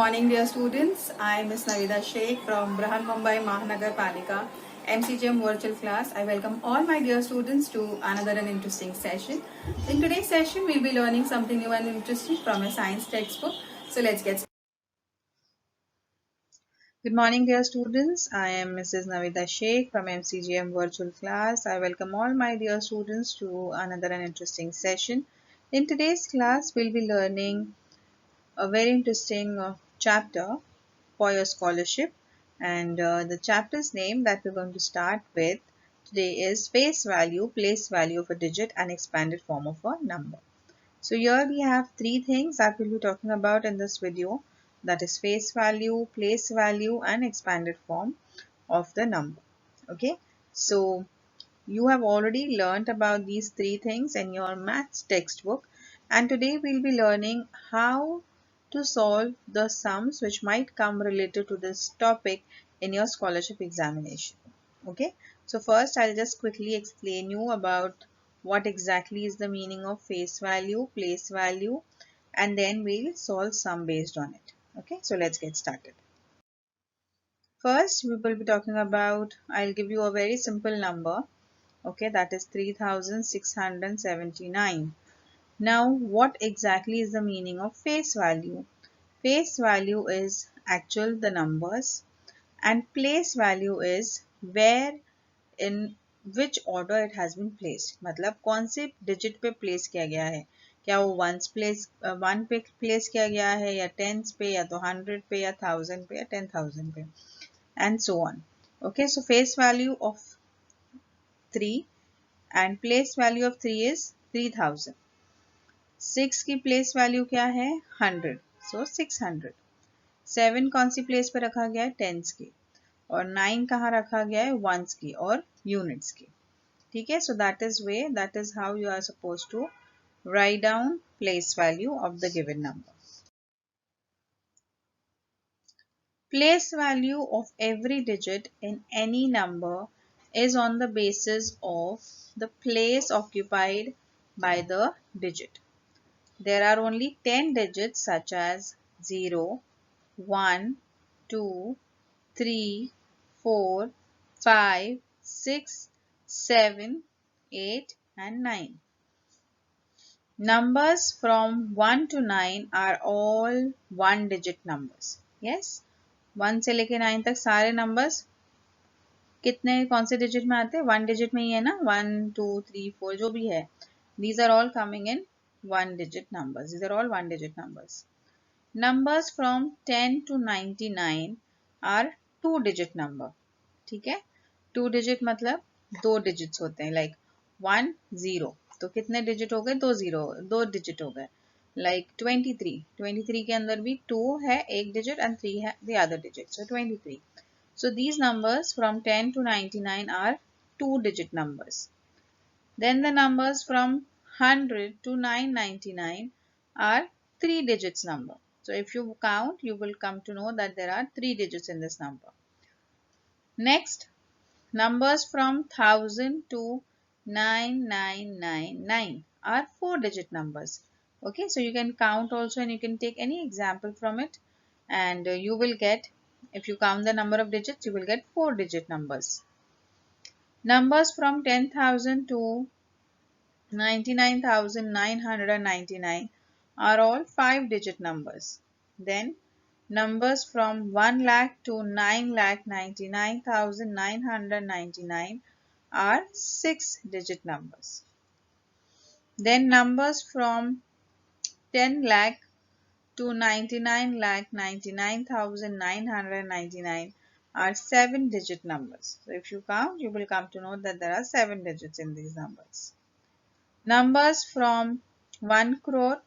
morning, dear students. I am Ms. Navida Sheikh from Brahan Mumbai Mahanagar Palika MCGM virtual class. I welcome all my dear students to another and interesting session. In today's session, we'll be learning something new and interesting from a science textbook. So let's get started. Good morning, dear students. I am Mrs. Navida Sheikh from MCGM virtual class. I welcome all my dear students to another and interesting session. In today's class, we'll be learning a very interesting chapter for your scholarship, and the chapter's name that we're going to start with today is face value, place value of a digit and expanded form of a number. So here we have three things that we'll be talking about in this video, that is face value, place value and expanded form of the number. Okay, so you have already learnt about these three things in your maths textbook, and today we'll be learning how to solve the sums which might come related to this topic in your scholarship examination. Okay, so first I'll just quickly explain you about what exactly is the meaning of face value, place value, and then we'll solve sum based on it. Okay, so let's get started. First, we will be talking about, I'll give you a very simple number. Okay, that is 3679. Now, what exactly is the meaning of face value? Face value is actual the numbers, and place value is where in which order it has been placed. मतलब कौन से digit पे place किया गया है, क्या वो one पे place किया गया है या tens पे या तो 100 पे या 1000 पे या 10,000 पे, and so on. Okay, so face value of 3 and place value of 3 is 3000. 6 की place value क्या है 100, so 600. 7 कौन सी place पे रखा गया है tens की, और 9 कहाँ रखा गया है ones की और units की. ठीक है, so that is how you are supposed to write down place value of the given number. Place value of every digit in any number is on the basis of the place occupied by the digit. There are only 10 digits such as 0, 1, 2, 3, 4, 5, 6, 7, 8 and 9. Numbers from 1 to 9 are all one digit numbers. Yes, 1 से लेके 9 तक सारे numbers कितने कौन से digit में आते हैं, 1 digit में ही है ना, 1 2 3 4 जो भी है, these are all coming in one digit numbers. These are all one digit numbers. Numbers from 10 to 99 are two digit number. ठीक है, two digit मतलब दो digits होते हैं, like 1 0, तो कितने digit हो गए, दो digit हो गए. Like 23 के अंदर भी 2 है एक digit and 3 है the other digit, so 23. So these numbers from 10 to 99 are two digit numbers. Then the numbers from 100 to 999 are three digits number. So if you count, you will come to know that there are three digits in this number. Next, numbers from 1000 to 9999 are four digit numbers. Okay, so you can count also and you can take any example from it, and you will get, if you count the number of digits, you will get four digit numbers. Numbers from 10,000 to 99,999 are all five digit numbers. Then numbers from 1 lakh to 9,99,999 are six digit numbers. Then numbers from 10 lakh to 99,99,999 are seven digit numbers. So if you count, you will come to know that there are seven digits in these numbers. Numbers from 1 crore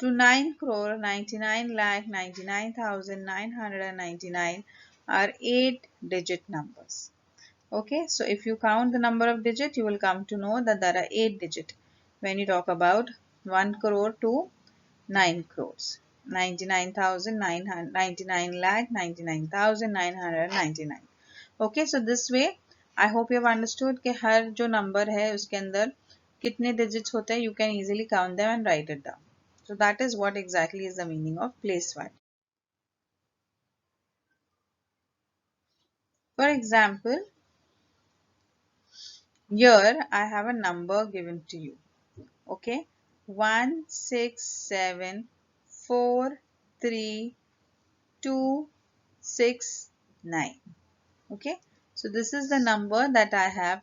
to 9 crore 99 lakh 99,999 are eight digit numbers. Okay, so if you count the number of digits, you will come to know that there are eight digits when you talk about 1 crore to 9 crores. 99,999 lakh 99,999. Okay, so this way I hope you have understood कि हर जो number है उसके अंदर कितने digits होते हैं, you can easily count them and write it down. So that is what exactly is the meaning of place value. For example, here I have a number given to you. Okay, 1674326 Okay, so this is the number that I have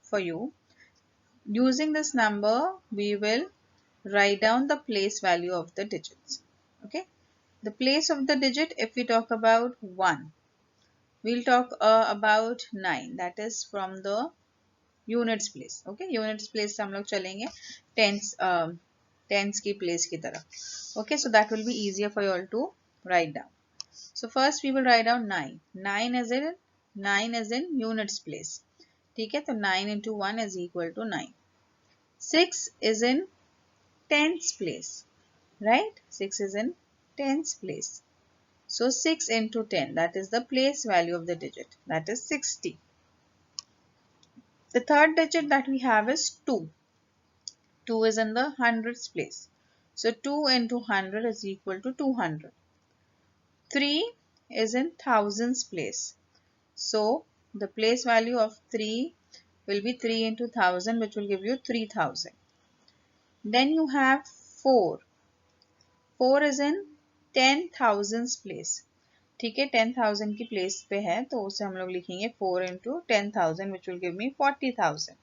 for you. Using this number, we will write down the place value of the digits. Okay, the place of the digit, if we talk about 1, we'll talk about 9, that is from the units place. Okay, units place से हम लोग चलेंगे tens की place की तरफ. Okay, so that will be easier for you all to write down. So first we will write down 9. 9 is in units place. ठीक है, तो 9 into 1 is equal to 9. 6 is in tens place, right? 6 is in tens place. So 6 into 10, that is the place value of the digit, that is 60. The third digit that we have is 2. 2 is in the hundreds place. So 2 into 100 is equal to 200. 3 is in thousands place. So the place value of 3 will be 3 into 1000, which will give you 3000. Then you have 4. 4 is in 10,000s place. ठीक है, 10,000 की place पे है तो उसे हम लोग लिखेंगे 4 into 10,000, which will give me 40,000.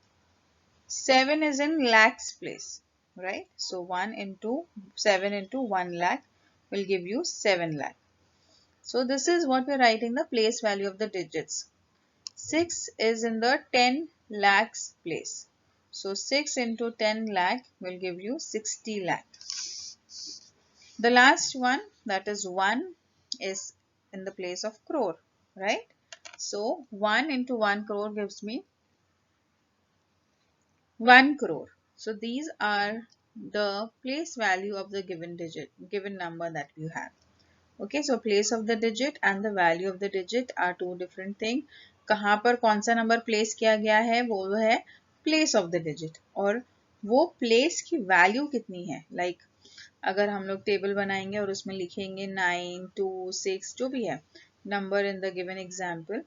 7 is in lakhs place, right? So 1 into 7 into 1 lakh will give you 7 lakh. So this is what we're writing the place value of the digits. 6 is in the 10 lakhs place. So 6 into 10 lakh will give you 60 lakh. The last one, that is 1, is in the place of crore, right? So 1 into 1 crore gives me 1 crore. So these are the place value of the given digit, given number that you have. Okay, so place of the digit and the value of the digit are two different things. कहाँ पर कौन सा number place किया गया है वो है place of the digit, और वो place की value कितनी है. Like अगर हम लोग टेबल बनाएंगे और उसमें लिखेंगे 9, 2, 6 जो भी है number in the given example,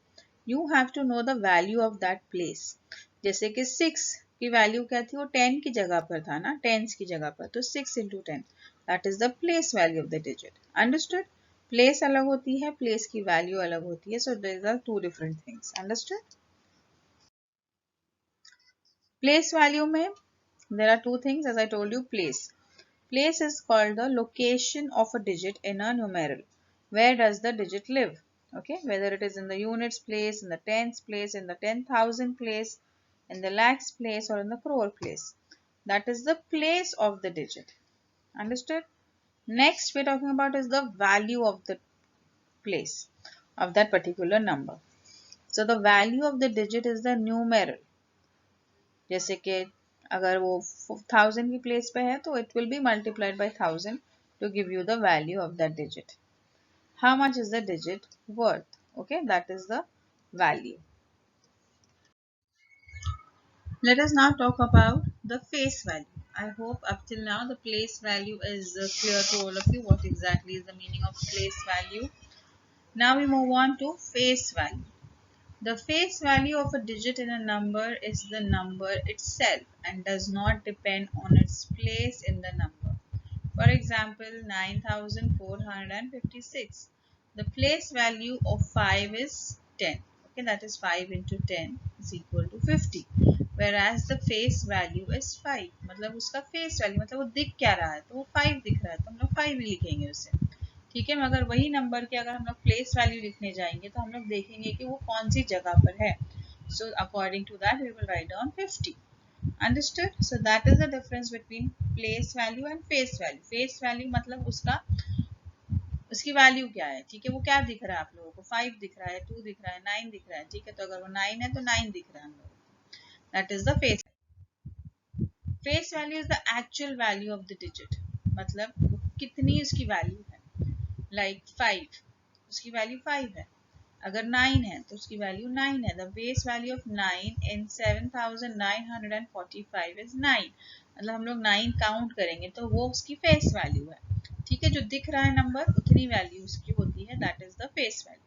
you have to know the value of that place. जैसे कि 6 की वैल्यू क्या थी, वो 10 की जगह पर था ना, टेंस की जगह पर, तो 6 into 10 that is the place value of the digit. Understood? Place अलग होती है, प्लेस की वैल्यू अलग होती है. So these are two different things. Understood? Place value में there are two things. As I told you, place is called the location of a digit in a numeral. Where does the digit live? Okay, whether it is in the units place, in the tens place, in the 10,000 place, in the lakhs place, or in the crore place. That is the place of the digit. Understood? Next we're talking about is the value of the place of that particular number. So the value of the digit is the numeral. जैसे कि अगर वो 1000 की place पे है तो it will be multiplied by 1000 to give you the value of that digit. How much is the digit worth? Okay, that is the value. Let us now talk about the face value. I hope up till now the place value is clear to all of you what exactly is the meaning of place value. Now we move on to face value. The face value of a digit in a number is the number itself and does not depend on its place in the number. For example, 9456. The place value of 5 is 10. Okay, that is 5 into 10 is equal to 50. Whereas the face value is 5. मतलब उसका face value मतलब वो दिख क्या रहा है, तो वो 5 दिख रहा है, तो हम लोग 5 ही लिखेंगे उसे. ठीक है, मगर वही नंबर के अगर हम लोग प्लेस वैल्यू लिखने जाएंगे तो हम लोग देखेंगे कि वो कौन सी जगह पर है. So according to that we will write down 50. Understood? So that is the difference between place value and face value. Face value मतलब उसकी वैल्यू क्या है. ठीक है, वो क्या दिख रहा है आप लोगों को, 5 दिख रहा है, 2 दिख रहा है, 9 दिख रहा है. ठीक है, तो अगर वो 9 है तो 9 दिख रहा है हम लोगों को. That is the face. Face value is the actual value of the digit. मतलब कितनी उसकी वैल्यू है. लाइक 5, उसकी वैल्यू 5 है. अगर 9 है तो उसकी वैल्यू 9 है. The base value of 9 in 7945 is 9. मतलब हम लोग 9 काउंट करेंगे तो वो उसकी फेस वैल्यू है. ठीक है, जो दिख रहा है नंबर उतनी वैल्यू उसकी होती है. That is the face value.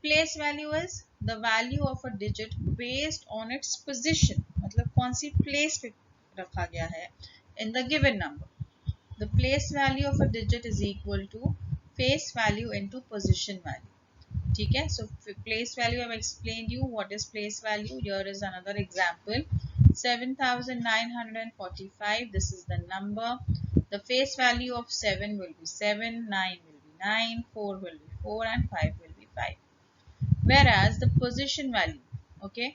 Place value is the value of a digit based on its position, मतलब कौन सी प्लेस पे रखा गया है in the given number. The place value of a digit is equal to face value into position value. ठीक है, so place value I've explained you what is place value. Here is another example. 7945, this is the number. The face value of 7 will be 7, 9 will be 9, 4 will be 4 and 5 will be 5. Whereas the position value, okay,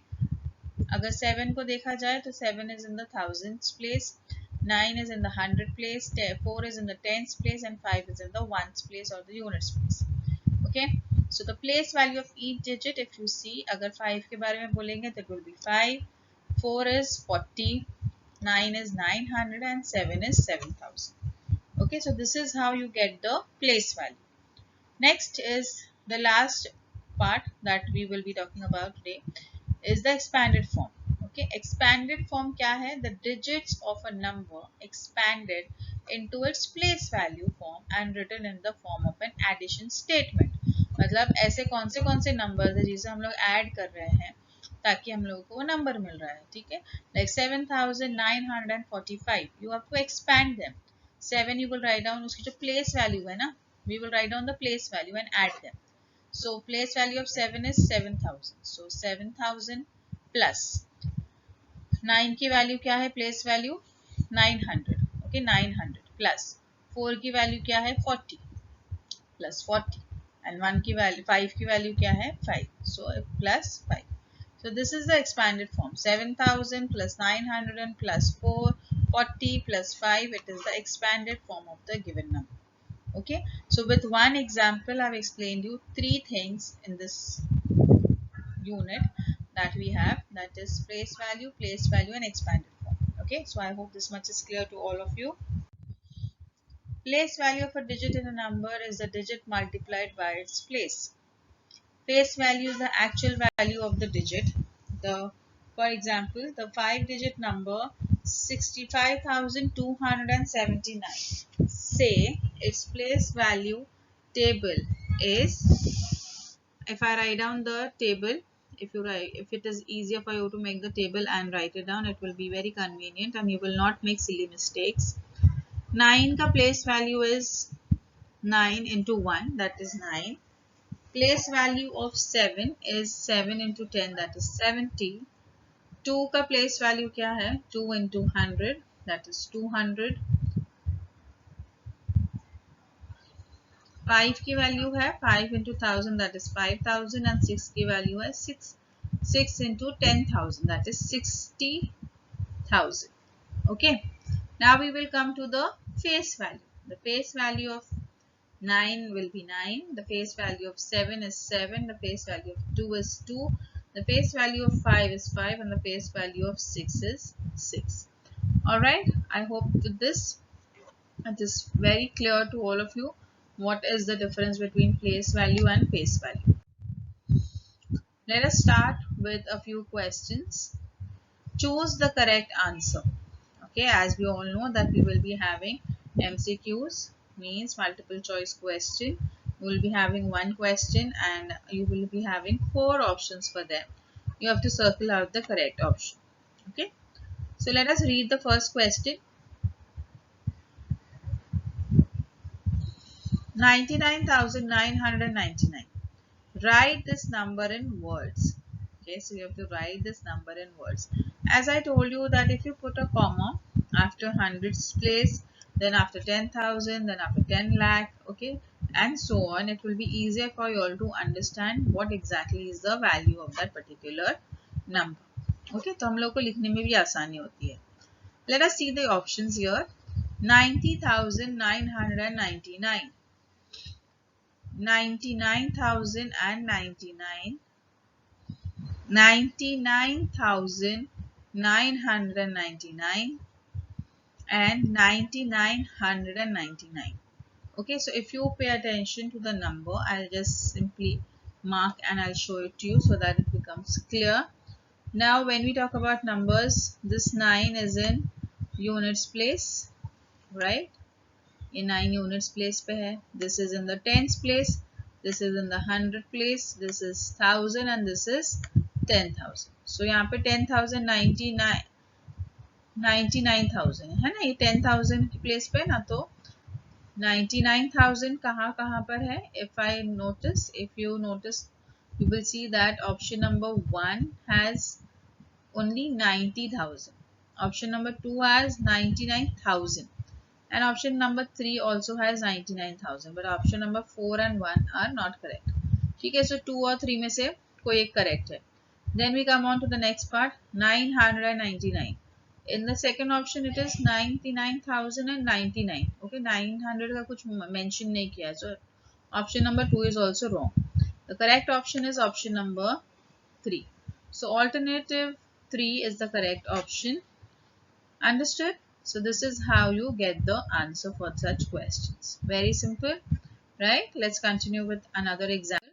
अगर 7 को देखा जाए तो 7 is in the thousands place, 9 is in the hundred place, 4 is in the tens place and 5 is in the ones place or the units place. Okay, so the place value of each digit, if you see, अगर 5 के बारे में बोलेंगे तो it will be 5, 4 is 40, 9 is 900 and 7 is 7000. Okay, so this is how you get the place value. Next is the last part that we will be talking about today is the expanded form. Okay, expanded form क्या है? The digits of a number expanded into its place value form and written in the form of an addition statement. मतलब ऐसे कौन से number है जिसे हम लोग ऐड कर रहे हैं ताकि हम लोगों को वो नंबर मिल रहा है. ठीक है, like 7945, you have to expand them. 7 you will write down उसकी जो place value है ना, we will write down the place value and add them. So place value of 7 is 7000. So 7000 plus 9 की वैल्यू क्या है? Place value 900. ओके, 900 प्लस 4 की value क्या है? 40 प्लस 40 एंड 1 की वैल्यू 5 की वैल्यू क्या है? 5. So plus 5. So this is the expanded form. 7000 plus 900 plus 4, 40 plus 5. It is the expanded form of the given number. Okay, so with one example I've explained you three things in this unit that we have, that is place value and expanded form. Okay, so I hope this much is clear to all of you. Place value of a digit in a number is the digit multiplied by its place. Place value is the actual value of the digit. For example, the 5-digit number 65,279. Say its place value table is, if I write down the table, if it is easier for you to make the table and write it down, it will be very convenient and you will not make silly mistakes. 9 का place value is 9 into 1, that is 9. Place value of 7 is 7 into 10, that is 70. 2 का place value क्या है? 2 into 100, that is 200. 5 की value है 5 into 1000, that is 5000 and 6 की value है 6 into 10,000, that is 60,000. Okay, now we will come to the face value. The face value of 9 will be 9, the face value of 7 is 7, the face value of 2 is 2, the face value of 5 is 5 and the face value of 6 is 6. Alright, I hope with this it is very clear to all of you what is the difference between place value and face value. Let us start with a few questions. Choose the correct answer. Okay, as we all know that we will be having MCQs, means multiple choice question. We will be having one question and you will be having 4 options for them. You have to circle out the correct option. Okay, so let us read the first question. 99,999. Write this number in words. Okay, so you have to write this number in words. As I told you that if you put a comma after hundreds place, then after 10,000, then after 10 lakh, okay, and so on, it will be easier for you all to understand what exactly is the value of that particular number. Okay, तो हम लोग को लिखने में भी आसानी होती है. Let us see the options here. 90,999. 99,099, 99,999 and 9,999. Okay, so if you pay attention to the number, I'll just simply mark and I'll show it to you so that it becomes clear. Now when we talk about numbers, this 9 is in units place, right? In 9 units place पे है. This is in the tens place. this is in the 100 place, this is 1000 and this is 10,000. So यहाँ पे 10,000 99,000 है ना, ये 10,000 की place पे ना, तो 99,000 कहाँ कहाँ पर है? If you notice, you will see that option number 1 has only 90,000. Option number 2 has 99,000. And option number 3 also has 99,000. But option number 4 and 1 are not correct. ठीक है, so 2 और 3 में से कोई एक correct है. Then we come on to the next part, 999. In the second option it is 99,099. Okay, 900 का कुछ mention नहीं किया है. So option number 2 is also wrong. The correct option is option number 3. So alternative 3 is the correct option. Understood? So this is how you get the answer for such questions. Very simple, right? Let's continue with another example.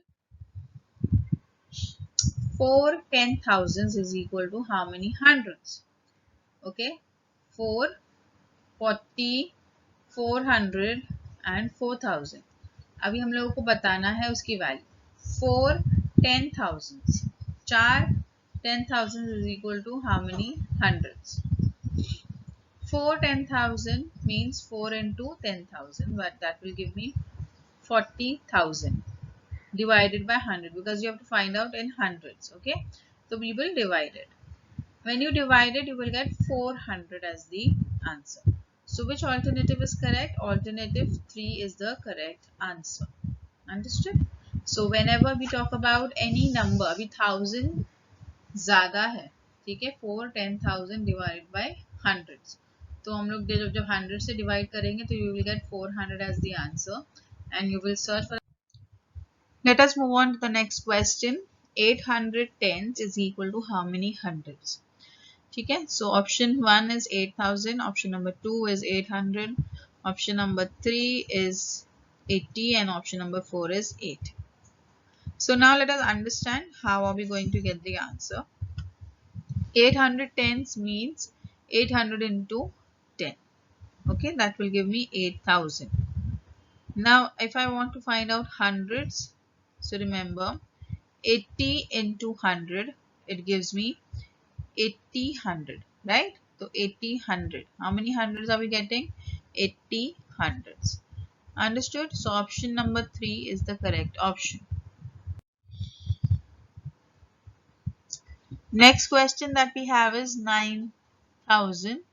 4 10,000s is equal to how many hundreds? Okay, 4, 40, 400 and 4,000. अभी हम लोगों को बताना है उसकी value. 4 10,000s, 4 10,000 is equal to how many hundreds? 4 10,000 means 4 into 10,000, but that will give me 40,000 divided by 100, because you have to find out in hundreds. Okay, so we will divide it. When you divide it, you will get 400 as the answer. So which alternative is correct? Alternative 3 is the correct answer. Understood? So whenever we talk about any number, अभी 1000 ज़्यादा है, ठीक है, 4 10,000 divided by hundreds. तो हम लोग जब 100 से divide करेंगे तो you will get 400 as the answer and you will search for. Let us move on to the next question. 800 tens is equal to how many hundreds? ठीक है, so option 1 is 8,000, option number 2 is 800, option number 3 is 80 and option number 4 is 8. So now let us understand how are we going to get the answer. 800 tens means 800 into 10. Okay, that will give me 8,000. Now if I want to find out hundreds, so remember 80 into 100, it gives me 80 100, right? So 80 100, how many hundreds are we getting? 80 hundreds. Understood? So option number 3 is the correct option. Next question that we have is 9,000,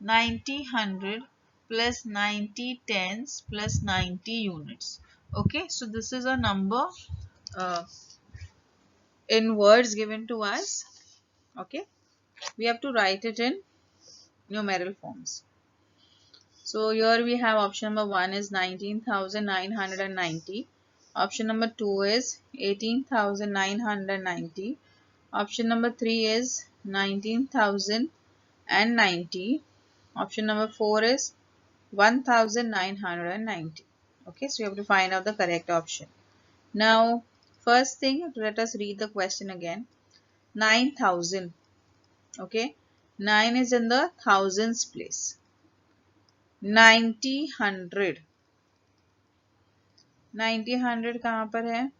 90 100 plus 90 tens plus 90 units. Okay, so this is a number in words given to us. Okay, we have to write it in numeral forms. So here we have option number 1 is 19,990. Option number 2 is 18,990. Option number 3 is 19,090. Option number 4 is 1,990. Okay, so you have to find out the correct option. Now, first thing, let us read the question again. 9,000. Okay, 9 is in the thousands place. 90 100, 90 100 कहाँ पर है?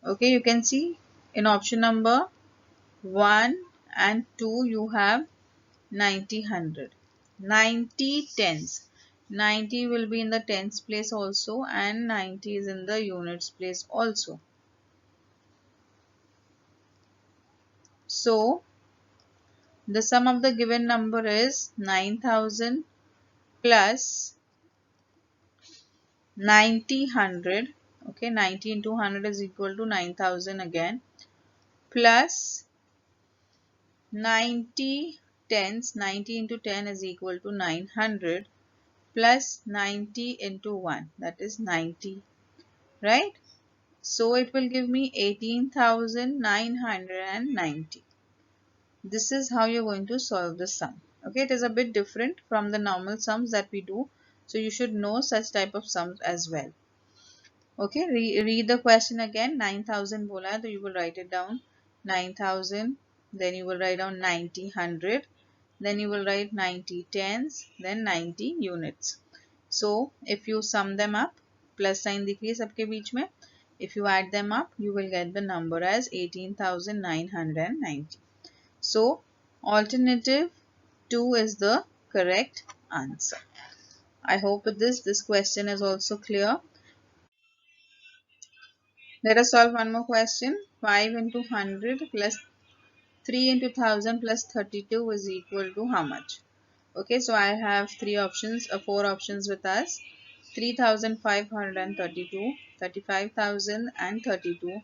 Okay, you can see in option number 1 and 2 you have 90 100. 90 tens, 90 will be in the tens place also and 90 is in the units place also. So the sum of the given number is 9,000 plus 90 100. Okay, 90 into 100 is equal to 9,000 again, plus 90 tens, 90 into 10 is equal to 900, plus 90 into 1, that is 90, right? So it will give me 18,990. This is how you're going to solve the sum. Okay, it is a bit different from the normal sums that we do, so you should know such type of sums as well. Okay, read the question again. 9,000 bola hai, so you will write it down. 9,000, then you will write down 90 100, then you will write 90 tens, then 90 units. So if you sum them up, plus sign दिख रही है सबके बीच में. If you add them up, you will get the number as 18,990. So, alternative 2 is the correct answer. I hope with this question is also clear. Let us solve one more question. 5 into 100 plus 3 into 1000 plus 32 is equal to how much? Okay, so I have four options with us. 3,532, 35,000 and 32,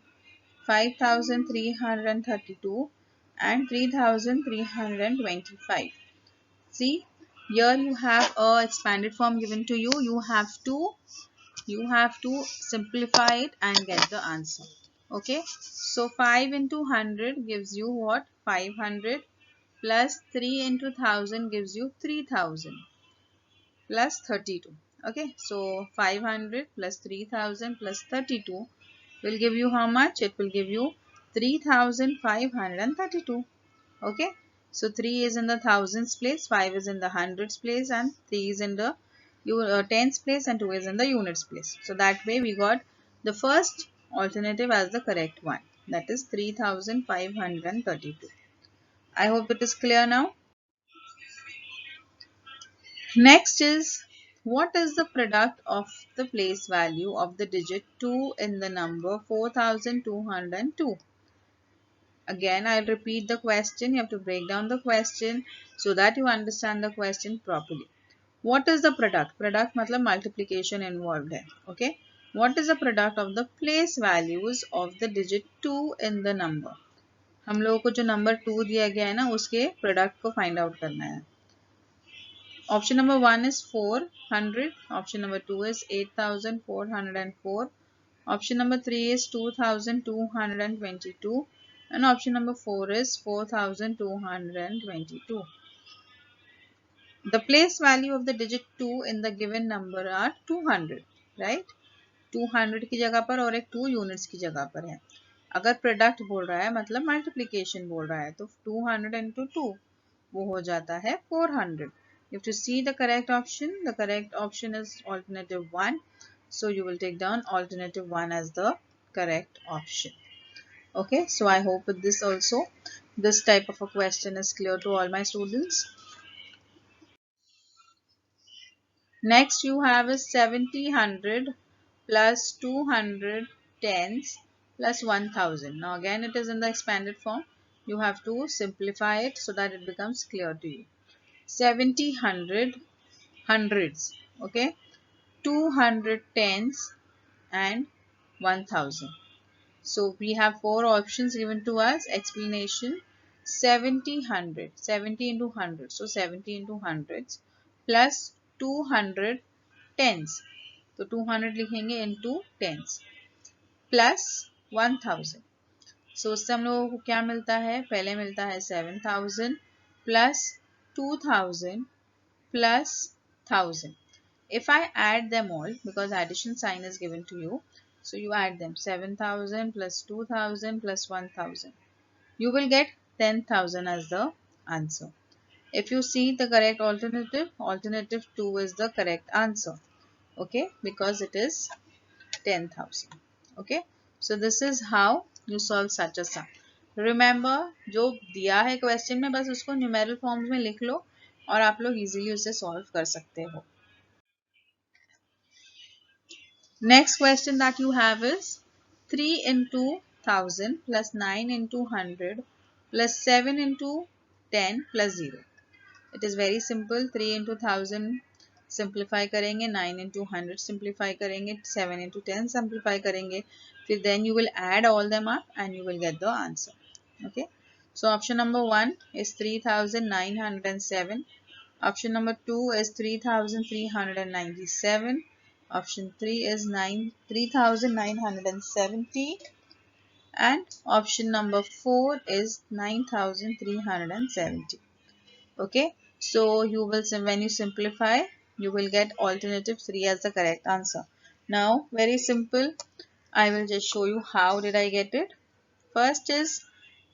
5,332 and 3,325. See, here you have a expanded form given to you. You have to simplify it and get the answer. Okay, so 5 into 100 gives you what? 500 plus 3 into 1000 gives you 3000 plus 32. Okay, so 500 plus 3000 plus 32 will give you how much? It will give you 3532. Okay, so 3 is in the thousands place, 5 is in the hundreds place, and 3 is in the tens place, and 2 is in the units place. So that way we got the first alternative as the correct one, that is 3532. I hope it is clear now. Next is, what is the product of the place value of the digit 2 in the number 4202? Again, I'll repeat the question. You have to break down the question so that you understand the question properly. What is the product? Product matlab multiplication involved hai. Okay. What is the product of the place values of the digit 2 in the number? हम लोगों को जो number 2 दिया गया है ना, उसके product को find out करना है. Option number 1 is 400. Option number 2 is 8,404. Option number 3 is 2,222. And option number 4 is 4,222. The place value of the digit 2 in the given number are 200. Right? 200 की जगह पर और एक 2 units की जगह पर है. अगर product बोल रहा है मतलब multiplication बोल रहा है, तो 200 into 2 वो हो जाता है 400. You have to see the correct option. The correct option is alternative 1. So you will take down alternative 1 as the correct option. Okay, so I hope with this also, this type of a question is clear to all my students. Next you have is 70 plus 200 tens plus 1000. Now again it is in the expanded form. You have to simplify it so that it becomes clear to you. 70 hundreds, okay, 200 tens and 1000. So we have four options given to us. Explanation: 70 into 100, so 70 into hundreds plus 200 tens, तो 200 लिखेंगे into tens plus 1000. So उससे हम लोगों को क्या मिलता है? पहले मिलता है 7000 plus 2000 plus 1000. If I add them all, because addition sign is given to you, so you add them, 7000 plus 2000 plus 1000. You will get 10,000 as the answer. If you see the correct alternative, alternative 2 is the correct answer. Okay, because it is 10,000. Okay, so this is how you solve such a sum. Remember, जो दिया है question में बस उसको numeral forms में लिख लो और आप लोग easily उसे solve कर सकते हो. Next question that you have is 3 into 1000 plus 9 into 100 plus 7 into 10 plus 0. It is very simple. 3 into 1000 simplify करेंगे, 9 into 100 simplify करेंगे, 7 into 10 simplify करेंगे, फिर then you will add all them up and you will get the answer. Okay. So option number 1 is 3,907. Option number 2 is 3,397. Option 3 is 3,970. And option number 4 is 9,370. Okay. So you will, when you simplify, you will get alternative 3 as the correct answer. Now, very simple. I will just show you how did I get it. First is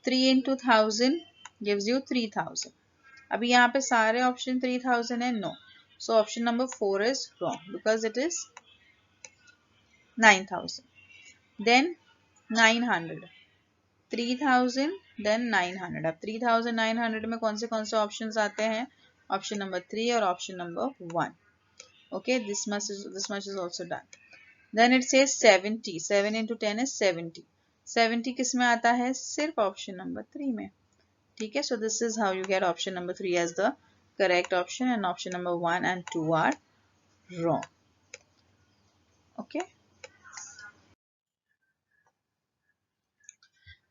3 into 1000 gives you 3000. अभी यहाँ पे सारे option 3000 है, no. So option number 4 is wrong because it is 9,000. Then 900, 3,000, then 900. अब 3,900 में कौन से options आते हैं? ऑप्शन नंबर 3 और option number 1. Okay, this much is also done. Then it says 70. 7 into 10 is 70. 70 किस में आता है? सिर्फ ऑप्शन नंबर 3 में. ठीक है, so this is how you get option number 3 as the correct option, and option number 1 and 2 are wrong. Okay.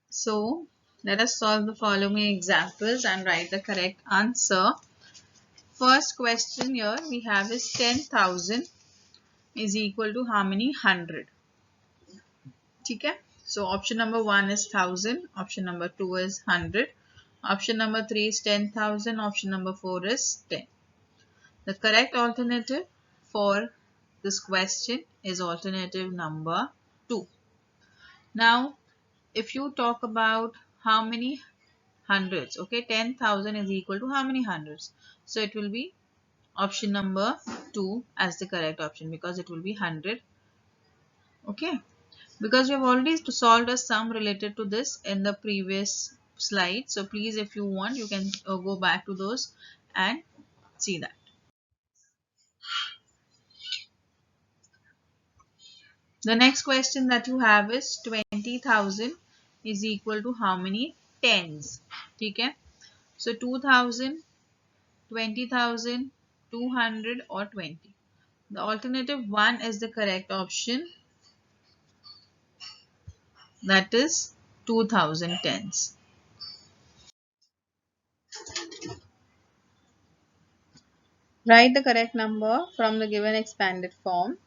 So let us solve the following examples and write the correct answer. First question here we have is 10,000 is equal to how many 100? Okay. So option number 1 is 1000, option number 2 is 100, option number 3 is 10,000, option number 4 is 10. The correct alternative for this question is alternative number 2. Now, if you talk about how many hundreds, okay, 10,000 is equal to how many hundreds? So it will be option number 2 as the correct option, because it will be 100. Okay, because we have already solved a sum related to this in the previous slide. So please, if you want, you can go back to those and see that. The next question that you have is 20,000 is equal to how many tens? Okay, so 2,000, 20,000, 200 or 20. The alternative 1 is the correct option, that is 2,000 tens. Write the correct number from the given expanded form.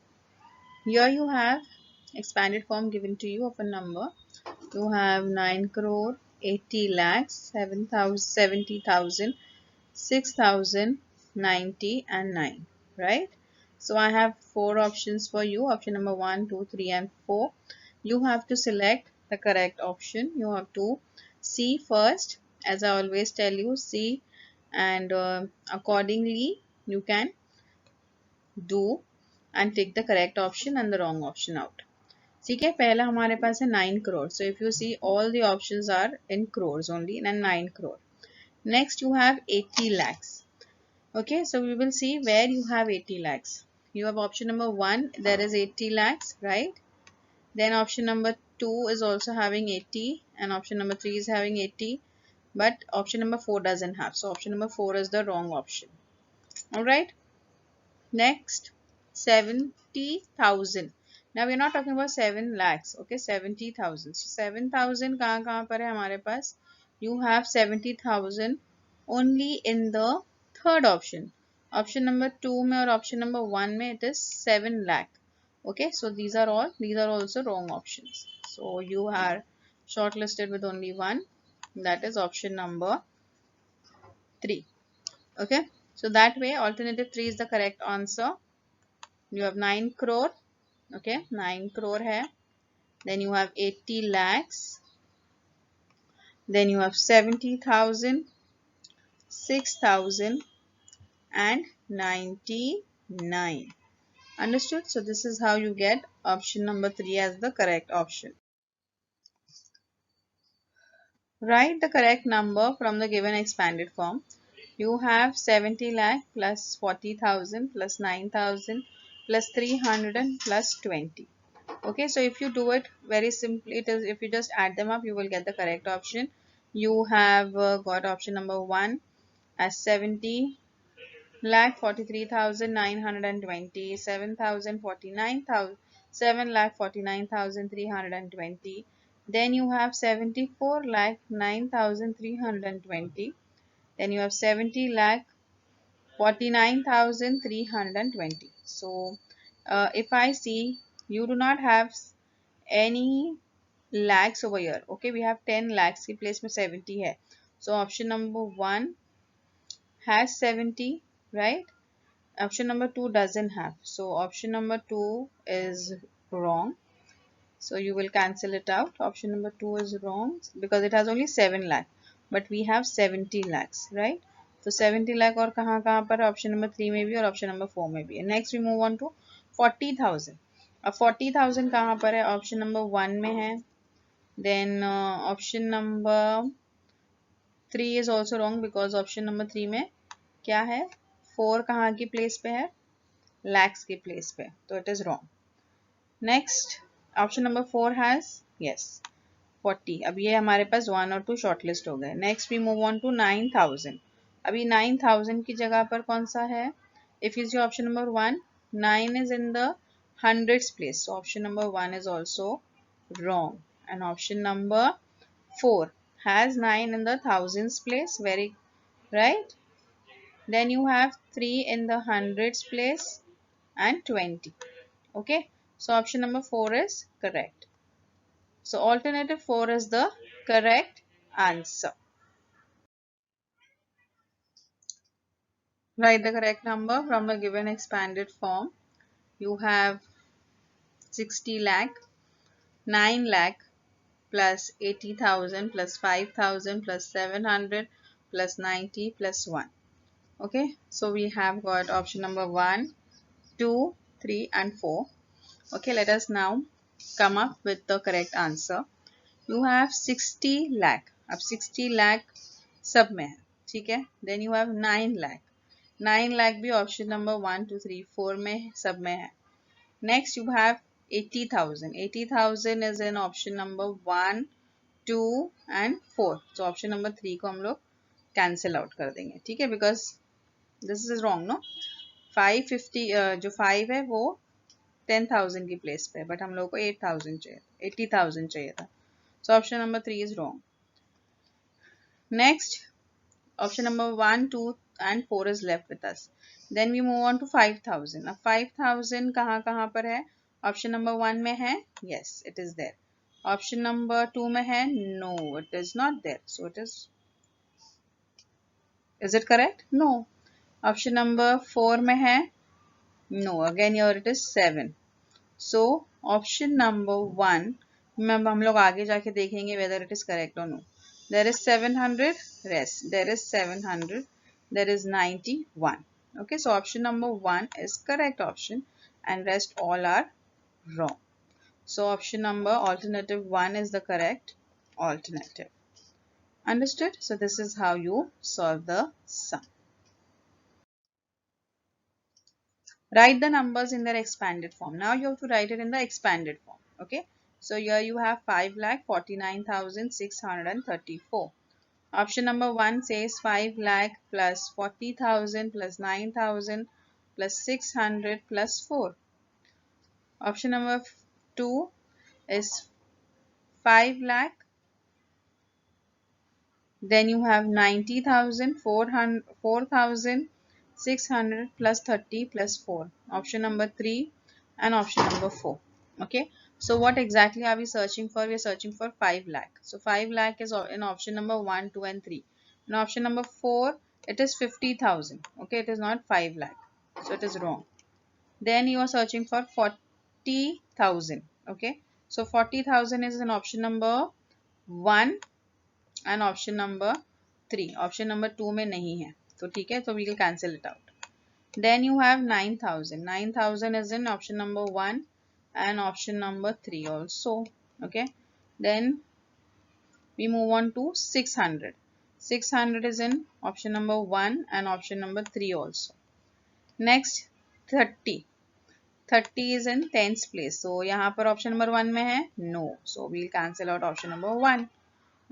Here you have expanded form given to you of a number. You have 9 crore, 80 lakhs, 7,000, 70,000, 6,000, 90 and 9, right? So I have 4 options for you. Option number 1, 2, 3 and 4. You have to select the correct option. You have to see first, as I always tell you, see, and accordingly you can do and take the correct option and the wrong option out. ठीक है, पहला हमारे पास है 9 crore. So if you see, all the options are in crores only, and 9 crore. Next you have 80 lakhs. Okay, so we will see where you have 80 lakhs. You have option number 1, there is 80 lakhs, right? Then option number 2 is also having 80, and option number 3 is having 80, but option number 4 doesn't have. So option number 4 is the wrong option. Alright. Next, 70,000. Now we are not talking about 7 lakhs. Okay, 70,000. So 7,000 कहाँ पर है हमारे पास? You have 70,000 only in the third option. Option number 2 में और option number 1 में it is 7 lakh. Okay, so these are also wrong options. So you are shortlisted with only one, that is option number 3. Okay, so that way alternative 3 is the correct answer. You have 9 crore. Okay, 9 crore hai. Then you have 80 lakhs. Then you have 70,000, 6,000 and 99. Understood? So this is how you get option number 3 as the correct option. Write the correct number from the given expanded form. You have 70 lakh plus 40,000 plus 9,000 plus 300 and plus 20. Okay, so if you do it very simply, it is, if you just add them up, you will get the correct option. You have got option number 1 as 70 lakh 43,920, 7,049,000, 7,49,320. Then you have 74 lakh 9,320. Then you have 70 lakh 49,320. So if I see, you do not have any lakhs over here. Okay, we have 10 lakhs की place में 70 है. So option number 1 has 70, right? Option number 2 doesn't have. So option number 2 is wrong. So you will cancel it out. Option number 2 is wrong because it has only 7 lakh. But we have 70 lakhs, right? So 70 lakh और कहाँ पर option number 3 में भी और option number 4 में भी. And next we move on to 40,000. अब 40,000 कहाँ पर है? ऑप्शन नंबर 1 में है. Then option number 3 is also wrong because option number 3 में क्या है? 4 कहाँ की प्लेस पे है? लैक्स की प्लेस पे, तो it is wrong. Next option number 4 has yes 40. अब ये हमारे पास 1 और 2 शॉर्टलिस्ट हो गए. Next we move on to 9,000. अभी 9,000 की जगह पर कौन सा है? If is your option number 1, 9 is in the hundreds place, so option number 1 is also wrong. And option number 4 has 9 in the thousands place, very right. Then you have 3 in the hundreds place and 20. Okay, so option number 4 is correct. So alternative 4 is the correct answer. Write the correct number from the given expanded form. You have 60 lakh, 9 lakh plus 80,000 plus 5,000 plus 700 plus 90 plus 1. Okay, so we have got option number 1, 2, 3 and 4. Okay, let us now come up with the correct answer. You have 60 lakh. अब 60 lakh सब में है, ठीक है. Then you have 9 lakh. 9 lakh भी option number 1, 2, 3, 4 में सब में है. Next you have 80,000. 80,000 is in option number 1, 2 and 4. So option number 3 को हम लोग cancel out कर देंगे, ठीक है, because this is wrong, no. 550 जो 5 है वो 10,000 की प्लेस पे, बट हम लोग को 8,000 चाहिए, 80,000 चाहिए था. So option number 3 is wrong. Next, option number 1, 2 and 4 is left with us. Then we move on to 5,000. अब 5,000 कहाँ कहाँ पर है? Option number 1 में है, yes, it is there. Option number 2 में है, no, it is not there. So it is it correct? No. Option number 4 में है, no, again here it is 7. So option number 1 में हम लोग आगे जाके देखेंगे whether it is correct or no. There is 700, yes, there is 700, there is 91. Okay, so option number 1 is correct option and rest all are wrong. So option number alternative 1 is the correct alternative. Understood? So this is how you solve the sum. Write the numbers in their expanded form. Now you have to write it in the expanded form. Okay. So here you have 5,49,634. Option number 1 says 5 lakh plus 40,000 plus 9,000 plus 600 plus 4. Option number 2 is 5 lakh. Then you have 90,000, 4,600 plus 30 plus 4. Option number 3 and option number 4. Okay. So what exactly are we searching for? We are searching for 5 lakh. So 5 lakh is in option number 1, 2 and 3. In option number 4, it is 50,000. Okay. It is not 5 lakh. So it is wrong. Then you are searching for 40,000. Okay. So 40,000 is in option number 1 and option number 3. Option number 2 में नहीं है, तो ठीक है, तो we will cancel it out. Then you have 9,000. 9,000 is in option number 1 and option number 3 also. Okay. Then we move on to 600. 600 is in option number 1 and option number 3 also. Next 30. 30 is in tens place. So यहाँ पर option number 1 में है, no. So we will cancel out option number 1.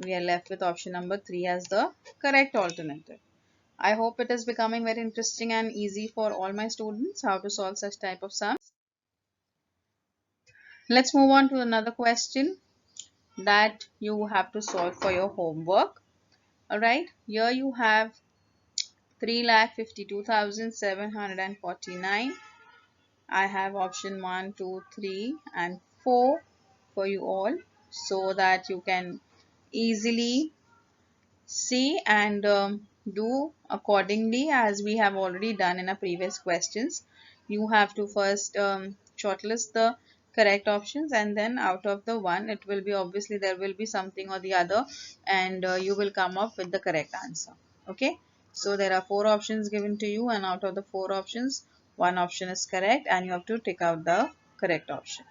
We are left with option number 3 as the correct alternative. I hope it is becoming very interesting and easy for all my students how to solve such type of sums. Let's move on to another question that you have to solve for your homework. Alright, here you have 3,52,749. I have option 1, 2, 3 and 4 for you all so that you can easily see and do accordingly as we have already done in our previous questions. You have to first shortlist the correct options and then out of the one it will be obviously there will be something or the other and you will come up with the correct answer. Okay, so there are 4 options given to you and out of the 4 options one option is correct and you have to tick out the correct option.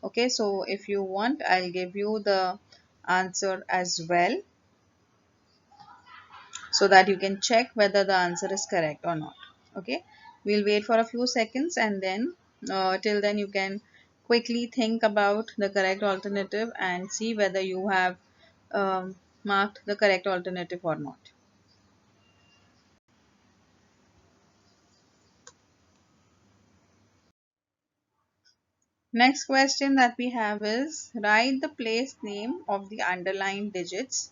Okay, so if you want, I'll give you the answer as well so that you can check whether the answer is correct or not. Okay, we'll wait for a few seconds, and then till then you can quickly think about the correct alternative and see whether you have marked the correct alternative or not. Next question that we have is write the place name of the underlined digits.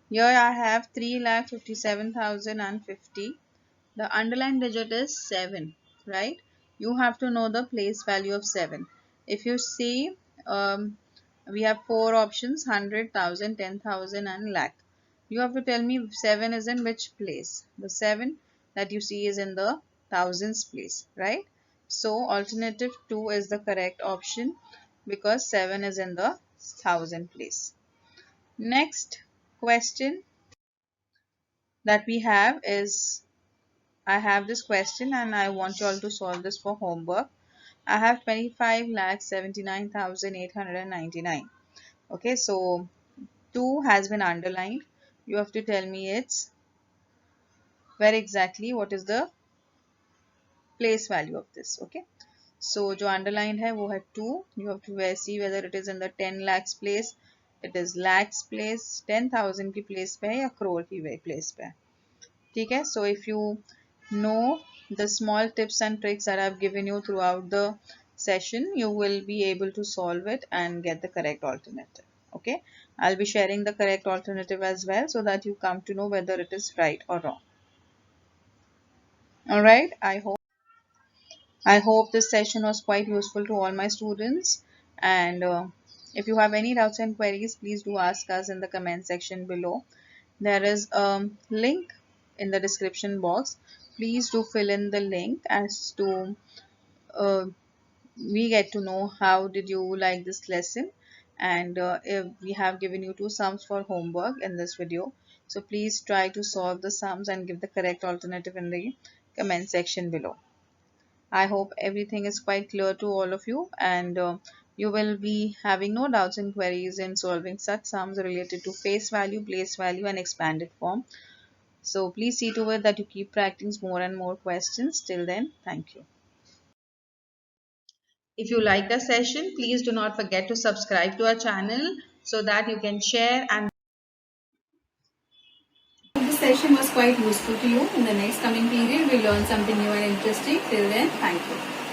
Here I have 3,57,050. The underlined digit is 7, right? You have to know the place value of 7. If you see, we have 4 options: 100, 1000, 10,000 and lakh. You have to tell me 7 is in which place. The 7 that you see is in the thousands place, right? So alternative 2 is the correct option because 7 is in the thousand place. Next question that we have is, I have this question and I want you all to solve this for homework. I have 25,79,899. Okay, so 2 has been underlined. You have to tell me it's where exactly, what is the place value of this. Okay, so जो underlined है वो है 2. You have to see whether it is in the 10 lakhs place, it is lakhs place, 10,000 की place पे है या crore की place पे है. ठीक है, so if you know the small tips and tricks that I've given you throughout the session, you will be able to solve it and get the correct alternative. Okay, I'll be sharing the correct alternative as well so that you come to know whether it is right or wrong. All right, I hope this session was quite useful to all my students, and if you have any doubts and queries, please do ask us in the comment section below. There is a link in the description box. Please do fill in the link as to uh, we get to know how did you like this lesson, and if we have given you 2 sums for homework in this video, so please try to solve the sums and give the correct alternative in the comment section below. I hope everything is quite clear to all of you, and you will be having no doubts and queries in solving such sums related to face value, place value and expanded form. So please see to it that you keep practicing more and more questions. Till then, thank you. If you like the session, please do not forget to subscribe to our channel so that you can share and this session was quite useful to you. In the next coming period, we'll learn something new and interesting. Till then, thank you.